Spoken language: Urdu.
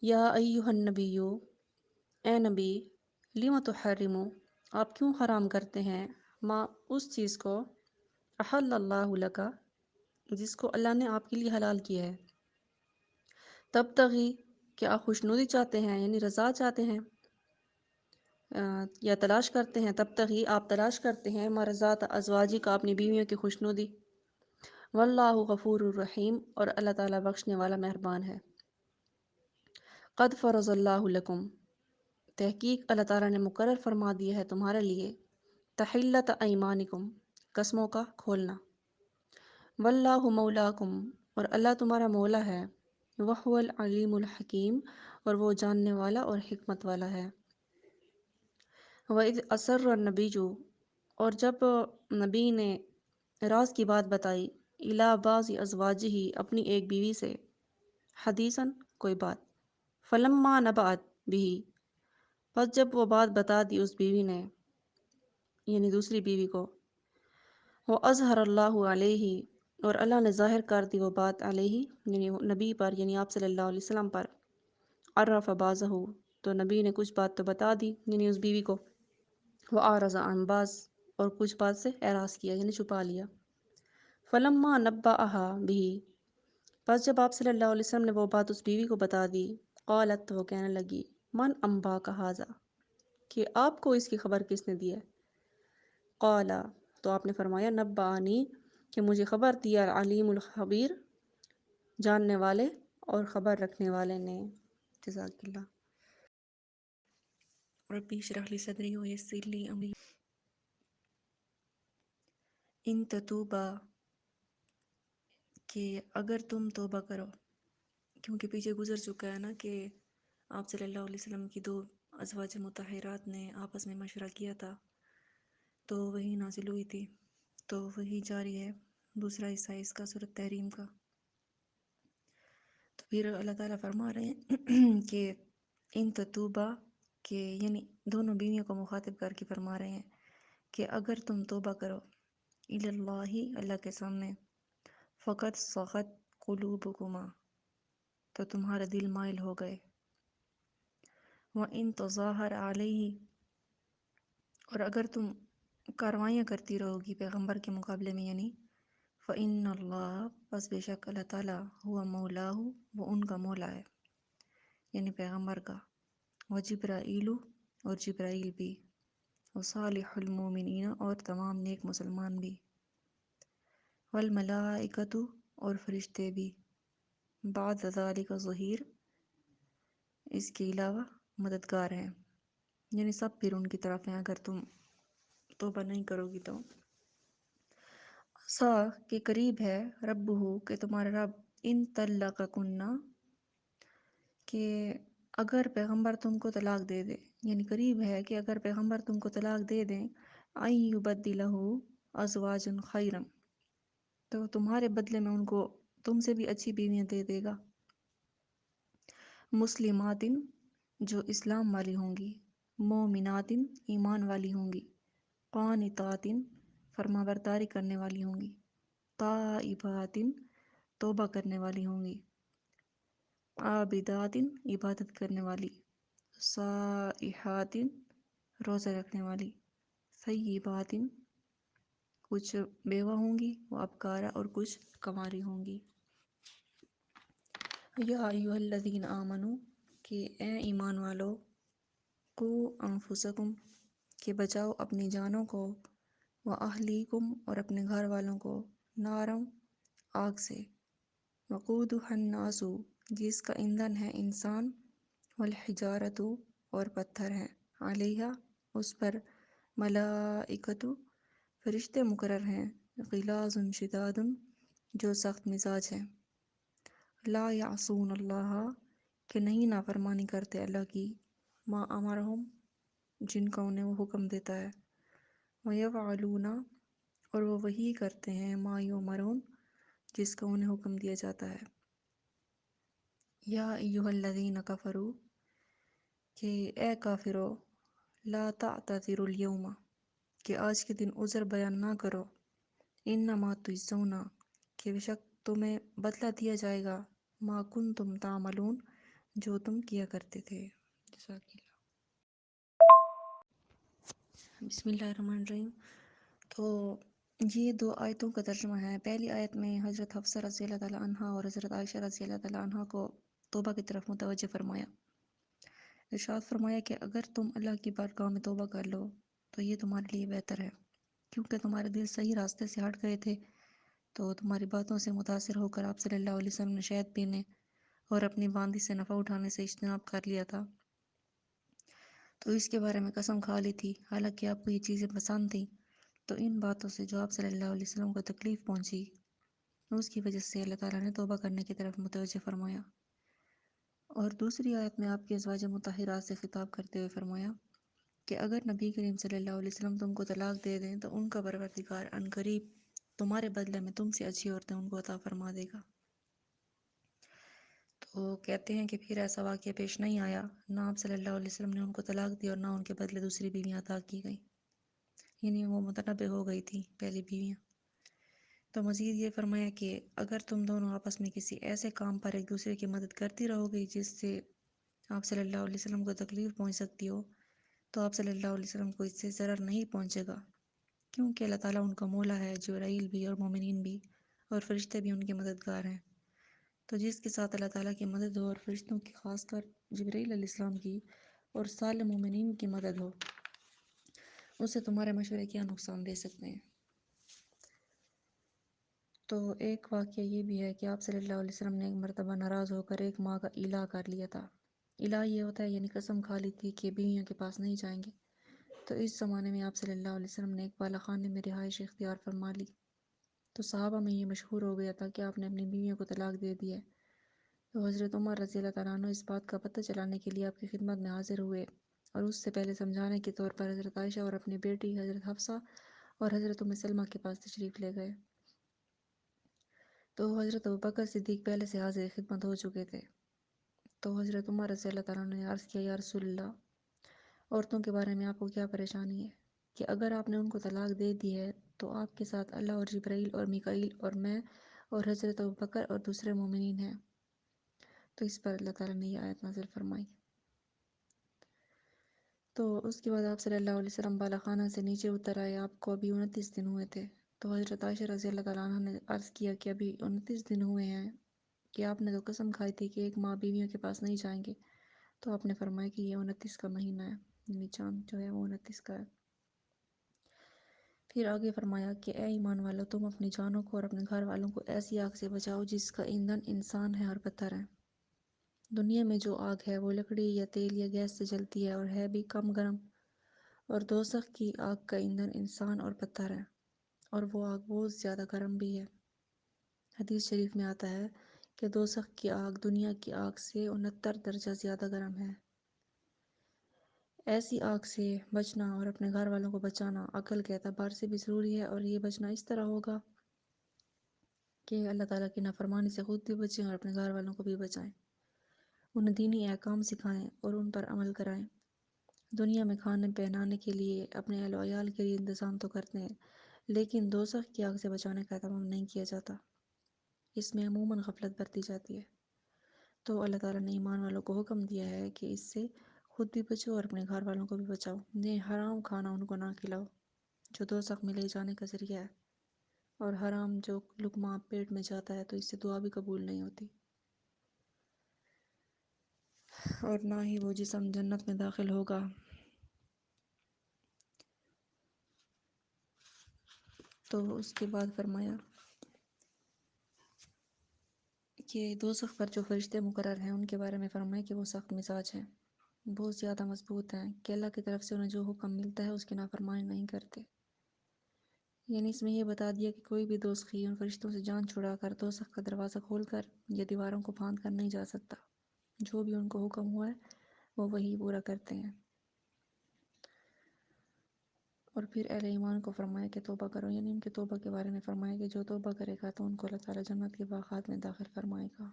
یا ایہا النبیو، اے نبی، لم تحرمو، آپ کیوں حرام کرتے ہیں، ما اس چیز کو، احل اللہ لکا، جس کو اللہ نے آپ کے لیے حلال کیا ہے، تبتغی، کہ آپ خوشنودی چاہتے ہیں یعنی رضا چاہتے ہیں، یا تلاش کرتے ہیں، تبتغی آپ تلاش کرتے ہیں، مرضات ازواجی کا اپنی بیویوں کی خوشنودی، واللہ غفور الرحیم، اور اللہ تعالیٰ بخشنے والا مہربان ہے۔ قد فرض اللہ لکم، تحقیق اللہ تعالیٰ نے مقرر فرما دیا ہے تمہارے لیے، تحلت ایمانکم، قسموں کا کھولنا، واللہ مولاکم، اور اللہ تمہارا مولا ہے، وہو العلیم الحکیم، اور وہ جاننے والا اور حکمت والا ہے۔ وَإِذْ أَسَرَّ النَّبِيُّ، اور جب نبی نے راز کی بات بتائی، اِلیٰ بَعْضِ أَزْوَاجِهِ، اپنی ایک بیوی سے، حدیثاً کوئی بات، فَلَمَّا نَبَأَتْ بِهِ، پس جب وہ بات بتا دی اس بیوی نے یعنی دوسری بیوی کو، وَأَظْهَرَ اللَّهُ عَلَيْهِ، اور اللہ نے ظاہر کر دی وہ بات علیہ یعنی نبی پر، یعنی آپ صلی اللہ علیہ وسلم پر، عرف بعضه، تو نبی نے کچھ بات تو بتا دی یعنی اس بیوی کو، وَأَعْرَضَ عَنْ بَعْضٍ، اور کچھ بات سے اعراض کیا یعنی چھپا لیا، فَلَمَّا نَبَّأَهَا بِهِ، پس جب آپ صلی اللہ علیہ وسلم نے وہ بات اس بیوی کو بتا دی، قالت، تو وہ کہنے لگی، من انباک ھذا، کہ آپ کو اس کی خبر کس نے دی ہے، قال، تو آپ نے فرمایا، نبأنی، کہ مجھے خبر دیا العلیم الخبیر، جاننے والے اور خبر رکھنے والے نے۔ جزاک اللہ۔ ربی اشرح لی صدری ویسر لی امری، ان تتوبا، کہ اگر تم توبہ کرو، کیونکہ پیچھے گزر چکا ہے نا کہ آپ صلی اللہ علیہ وسلم کی دو ازواج مطہرات نے آپس میں مشورہ کیا تھا، تو وہی نازل ہوئی تھی، تو وہی جاری ہے دوسرا حصہ اس کا، سورۃ تحریم کا۔ تو پھر اللہ تعالیٰ فرما رہے ہیں کہ ان تتوبہ، کہ یعنی دونوں بیویوں کو مخاطب کر کے فرما رہے ہیں کہ اگر تم توبہ کرو، الی اللہ، اللہ کے سامنے، فقط صغت قلوبکما، تو تمہارے دل مائل ہو گئے، وَإِن تظاہر علیہ، اور اگر تم کاروائیاں کرتی رہو گی پیغمبر کے مقابلے میں، یعنی فَإِنَّ اللَّهَ، بس بے شک اللہ تعالیٰ، ہوا مولاہ، وہ ان کا مولا ہے یعنی پیغمبر کا، وجبرائیل، اور جبرائیل بھی، وصالح المومنین، اور تمام نیک مسلمان بھی، والملائکۃ، اور فرشتے بھی، بعد ذالک ظہیر، اس کے علاوہ مددگار ہیں، یعنی سب پھر ان کی طرف ہیں اگر تم توبہ نہیں کرو گی تو۔ سا، کہ قریب ہے، ربہ، کہ تمہارا رب، ان طلقکن، کہ اگر پیغمبر تم کو طلاق دے دے، یعنی قریب ہے کہ اگر پیغمبر تم کو طلاق دے دیں، ان یبدلہ ازواجا خیرا، تو تمہارے بدلے میں ان کو تم سے بھی اچھی بیویاں دے دے گا، مسلمات، جو اسلام والی ہوں گی، مومنات، ایمان والی ہوں گی، قانتات، فرما برداری کرنے والی ہوں گی، تائبات، توبہ کرنے والی ہوں گی، عابدات، عبادت کرنے والی، صائحات، روزہ رکھنے والی، ثیبات، کچھ بیوہ ہوں گی، وہ ابکارا، اور کچھ کنواری ہوں گی۔ یا ایھا الذین آمنو، کہ اے ایمان والو، قو انفسکم، کہ بچاؤ اپنی جانوں کو، واہلیکم، اور اپنے گھر والوں کو، نارم، آگ سے، وقودھا الناس، جس کا ایندھن ہے انسان، والحجارۃ، اور پتھر ہیں، علیہا، اس پر، ملائکۃ، فرشتے مقرر ہیں، غلاظ شداد، جو سخت مزاج ہیں، لا یعصون اللہ، کہ نہیں نافرمانی کرتے اللہ کی، ما امرہم، جن کا انہیں وہ حکم دیتا ہے، ویفعلون، اور وہ وہی کرتے ہیں، ما یؤمرون، جس کا انہیں حکم دیا جاتا ہے۔ یا ایھا الذین کفروا، کہ اے کافرو، لا تعتذروا اليوم، کہ آج کے دن عذر بیان نہ کرو، انما تجزون، کہ بے شک تمہیں بدلہ دیا جائے گا، ما کنتم تعملون، جو تم کیا کرتے تھے۔ جزاک اللہ۔ بسم اللہ الرحمن الرحیم۔ تو یہ دو آیتوں کا ترجمہ ہے۔ پہلی آیت میں حضرت حفصہ رضی اللہ تعالیٰ عنہ اور حضرت عائشہ رضی اللہ تعالیٰ عنہ کو توبہ کی طرف متوجہ فرمایا۔ ارشاد فرمایا کہ اگر تم اللہ کی بارگاہ میں توبہ کر لو تو یہ تمہارے لیے بہتر ہے، کیونکہ تمہارے دل صحیح راستے سے ہٹ گئے تھے، تو تمہاری باتوں سے متاثر ہو کر آپ صلی اللہ علیہ وسلم نے شہد پینے اور اپنی باندی سے نفع اٹھانے سے اجتناب کر لیا تھا، تو اس کے بارے میں قسم کھا لی تھی، حالانکہ آپ کو یہ چیزیں پسند تھیں۔ تو ان باتوں سے جو آپ صلی اللہ علیہ وسلم کو تکلیف پہنچی، اس کی وجہ سے اللہ تعالیٰ نے توبہ کرنے کی طرف متوجہ فرمایا۔ اور دوسری آیت میں آپ کے ازواج مطہرات سے خطاب کرتے ہوئے فرمایا کہ اگر نبی کریم صلی اللہ علیہ وسلم تم کو طلاق دے دیں تو ان کا پروردگار عنقریب تمہارے بدلے میں تم سے اچھی عورتیں ان کو عطا فرما دے گا۔ تو کہتے ہیں کہ پھر ایسا واقعہ پیش نہیں آیا، نہ آپ صلی اللہ علیہ وسلم نے ان کو طلاق دی اور نہ ان کے بدلے دوسری بیویاں عطا کی گئیں، یعنی وہ متنبع ہو گئی تھی پہلی بیویاں۔ تو مزید یہ فرمایا کہ اگر تم دونوں آپس میں کسی ایسے کام پر ایک دوسرے کی مدد کرتی رہو گی جس سے آپ صلی اللہ علیہ وسلم کو تکلیف پہنچ سکتی ہو، تو آپ صلی اللہ علیہ وسلم کو اس سے ضرر نہیں پہنچے گا، کیونکہ اللہ تعالیٰ ان کا مولا ہے، جبرائیل بھی اور مومنین بھی اور فرشتے بھی ان کے مددگار ہیں۔ تو جس کے ساتھ اللہ تعالیٰ کی مدد ہو اور فرشتوں کی، خاص کر جبرائیل علیہ السلام کی اور سارے مومنین کی مدد ہو، اسے تمہارے مشورے کیا نقصان دے سکتے ہیں۔ تو ایک واقعہ یہ بھی ہے کہ آپ صلی اللہ علیہ وسلم نے ایک مرتبہ ناراض ہو کر ایک ماہ کا ایلا کر لیا تھا۔ ایلا یہ ہوتا ہے یعنی قسم کھا لی تھی کہ بیویوں کے پاس نہیں جائیں گے۔ تو اس زمانے میں آپ صلی اللہ علیہ وسلم نے ایک بالا خانے میں رہائش اختیار فرما لی، تو صحابہ میں یہ مشہور ہو گیا تھا کہ آپ نے اپنی بیویوں کو طلاق دے دی ہے۔ تو حضرت عمر رضی اللہ تعالیٰ عنہ اس بات کا پتہ چلانے کے لیے آپ کی خدمت میں حاضر ہوئے، اور اس سے پہلے سمجھانے کے طور پر حضرت عائشہ اور اپنی بیٹی حضرت حفصہ اور حضرت ام سلمہ کے پاس تشریف لے گئے۔ تو حضرت ابوبکر صدیق پہلے سے حاضر خدمت ہو چکے تھے۔ تو حضرت عمر رضی اللہ تعالیٰ عنہ نے عرض کیا، یا رسول اللہ، عورتوں کے بارے میں آپ کو کیا پریشانی ہے کہ اگر آپ نے ان کو طلاق دے دی ہے تو آپ کے ساتھ اللہ اور جبرائیل اور میکائیل اور میں اور حضرت ابوبکر اور دوسرے مومنین ہیں۔ تو اس پر اللہ تعالیٰ نے یہ آیت نازل فرمائی۔ تو اس کے بعد آپ صلی اللہ علیہ وسلم بالا خانہ سے نیچے اتر آئے، آپ کو ابھی 29 دن ہوئے تھے۔ تو حضرت عائشہ رضی اللہ تعالیٰ عنہ نے عرض کیا کہ ابھی 29 دن ہوئے ہیں کہ آپ نے تو قسم کھائی تھی کہ ایک ماہ بیویوں کے پاس نہیں جائیں گے۔ تو آپ نے فرمایا کہ یہ 29 کا مہینہ ہے، یعنی چاند جو ہے وہ 29 کا ہے۔ پھر آگے فرمایا کہ اے ایمان والو، تم اپنی جانوں کو اور اپنے گھر والوں کو ایسی آگ سے بچاؤ جس کا ایندھن انسان ہے اور پتھر ہے۔ دنیا میں جو آگ ہے وہ لکڑی یا تیل یا گیس سے جلتی ہے اور ہے بھی کم گرم، اور دوزخ کی آگ کا ایندھن انسان اور پتھر ہے، اور وہ آگ بہت زیادہ گرم بھی ہے۔ حدیث شریف میں آتا ہے کہ دوزخ کی آگ دنیا کی آگ سے 69 درجہ زیادہ گرم ہے۔ ایسی آگ سے بچنا اور اپنے گھر والوں کو بچانا عقل کے اعتبار سے بھی ضروری ہے، اور یہ بچنا اس طرح ہوگا کہ اللہ تعالیٰ کی نافرمانی سے خود بھی بچیں اور اپنے گھر والوں کو بھی بچائیں، انہیں دینی احکام سکھائیں اور ان پر عمل کرائیں۔ دنیا میں کھانے پہنانے کے لیے اپنے اہل و عیال کے لیے انتظام تو کرتے ہیں، لیکن دوزخ کی آگ سے بچانے کا اہتمام نہیں کیا جاتا، اس میں عموماً غفلت برتی جاتی ہے۔ تو اللہ تعالیٰ نے ایمان والوں کو حکم دیا ہے کہ اس سے خود بھی بچو اور اپنے گھر والوں کو بھی بچاؤ، یہ حرام کھانا ان کو نہ کھلاؤ جو دوزخ میں لے جانے کا ذریعہ ہے، اور حرام جو لقمہ پیٹ میں جاتا ہے تو اس سے دعا بھی قبول نہیں ہوتی، اور نہ ہی وہ جسم جنت میں داخل ہوگا۔ تو اس کے بعد فرمایا کہ دوزخ پر جو فرشتے مقرر ہیں ان کے بارے میں فرمایا کہ وہ سخت مزاج ہیں، بہت زیادہ مضبوط ہیں، کہ اللہ کی طرف سے انہیں جو حکم ملتا ہے اس کی نافرمانی نہیں کرتے۔ یعنی اس میں یہ بتا دیا کہ کوئی بھی دوزخی ان فرشتوں سے جان چھڑا کر دوزخ کا دروازہ کھول کر یا دیواروں کو پھاند کر نہیں جا سکتا، جو بھی ان کو حکم ہوا ہے وہ وہی پورا کرتے ہیں۔ اور پھر اہل ایمان کو فرمایا کہ توبہ کرو، یعنی ان کے توبہ کے بارے میں فرمایا کہ جو توبہ کرے گا تو ان کو اللہ تعالیٰ جنت کے باغات میں داخل فرمائے گا۔